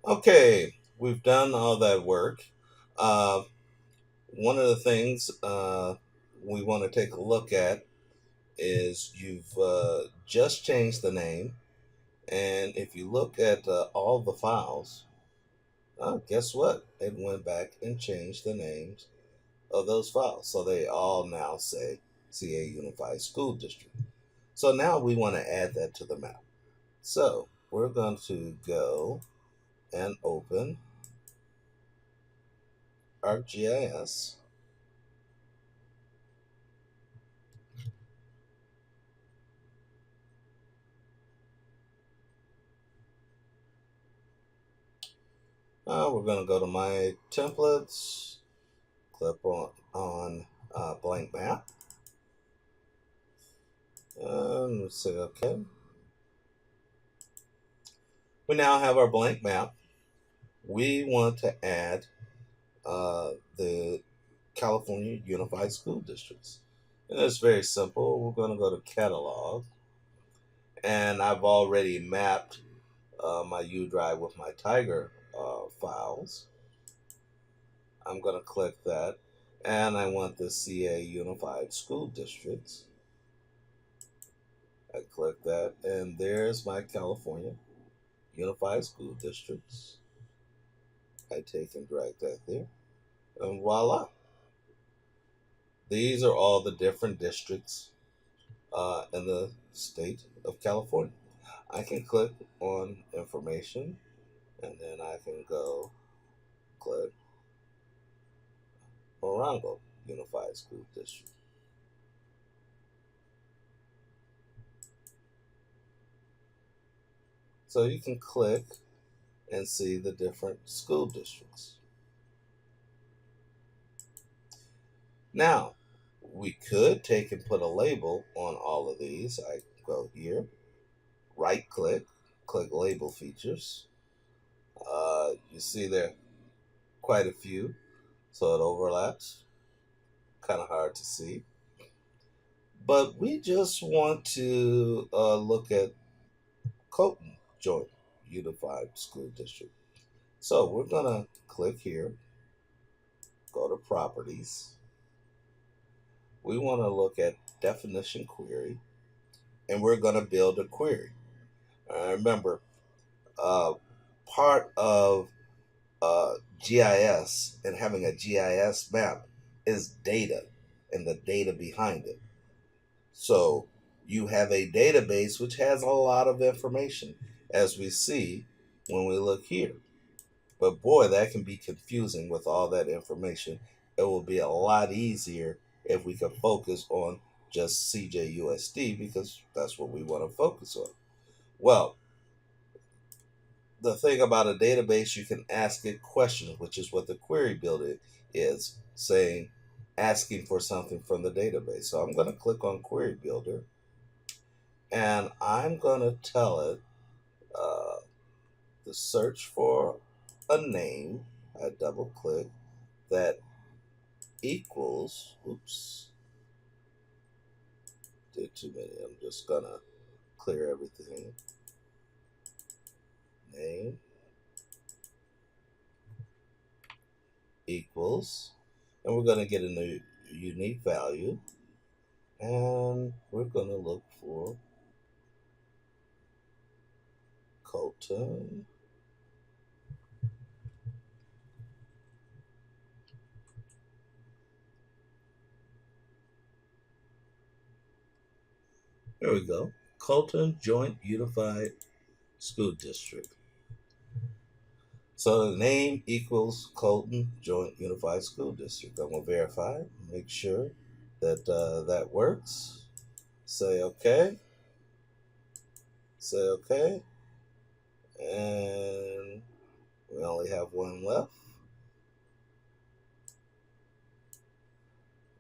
Okay, we've done all that work. Uh, One of the things we want to take a look at is you've just changed the name, and if you look at all the files, guess what? It went back and changed the names of those files. So they all now say CA Unified School District. So now we want to add that to the map. So we're going to go and open ArcGIS. We're going to go to my templates, click on blank map, and say OK. We now have our blank map. We want to add the California Unified School Districts. And it's very simple. We're going to go to Catalog, and I've already mapped my U drive with my Tiger files. I'm going to click that, and I want the CA Unified School Districts. I click that, and there's my California Unified School Districts. I take and drag that there, and voila. These are all the different districts in the state of California. I can click on information, and then I can go click Morongo Unified School District. So you can click and see the different school districts. Now, we could take and put a label on all of these. I go here, right click, click label features. You see there quite a few, so it overlaps. Kind of hard to see. But we just want to look at Colton Joint Unified School District. So we're going to click here, go to properties. We want to look at definition query, and we're going to build a query. Remember, uh, part of GIS and having a GIS map is data and the data behind it. So you have a database which has a lot of information, as we see when we look here. But boy, that can be confusing with all that information. It will be a lot easier if we can focus on just CJUSD because that's what we want to focus on. Well, the thing about a database, you can ask it questions, which is what the query builder is saying, asking for something from the database. So I'm going to click on Query Builder, and I'm going to tell it uh, to search for a name. I double click that equals, oops, did too many. I'm just going to clear everything. Name equals, and we're going to get a new unique value, and we're going to look for Colton. There we go. Colton Joint Unified School District. So the name equals Colton Joint Unified School District. I'm going to verify, make sure that that works. Say OK. Say OK. And we only have one left.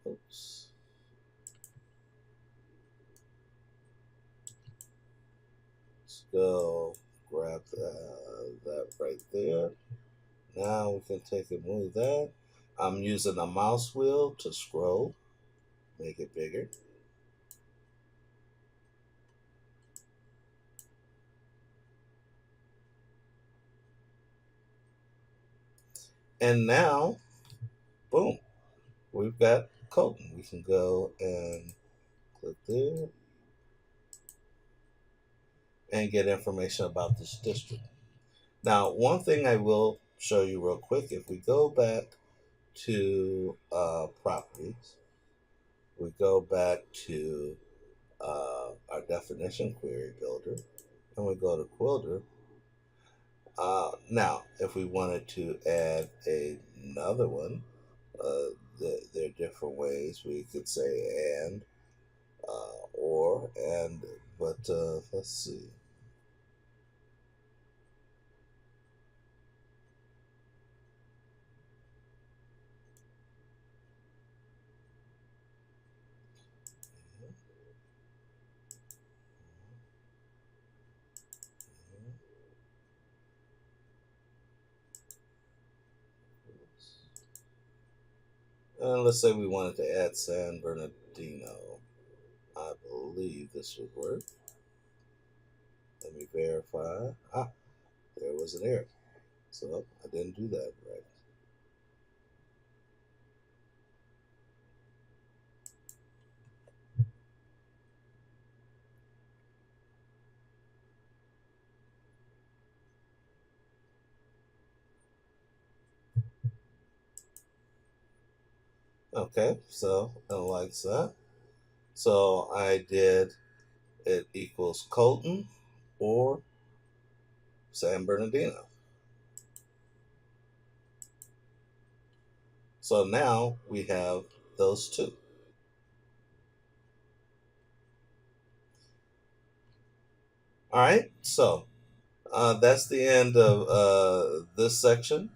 Oops. Let's go grab that right there. Now we can take and move that. I'm using a mouse wheel to scroll, make it bigger. And now, boom, we've got Colton. We can go and click there and get information about this district. Now, one thing I will show you real quick, if we go back to properties, we go back to our definition query builder, and we go to Quilter. Now, if we wanted to add another one, there are different ways we could say and, or, and, but let's see. And let's say we wanted to add San Bernardino. I believe this would work. Let me verify. There was an error. So I didn't do that right. Okay, so it likes that. So I did it equals Colton or San Bernardino. So now we have those two. All right, so that's the end of this section.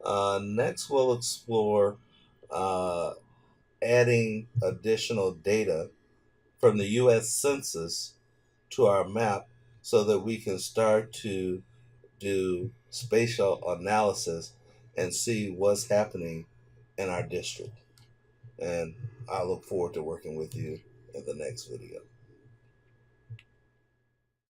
Next, we'll explore uh, adding additional data from the U.S. Census to our map so that we can start to do spatial analysis and see what's happening in our district. And I look forward to working with you in the next video.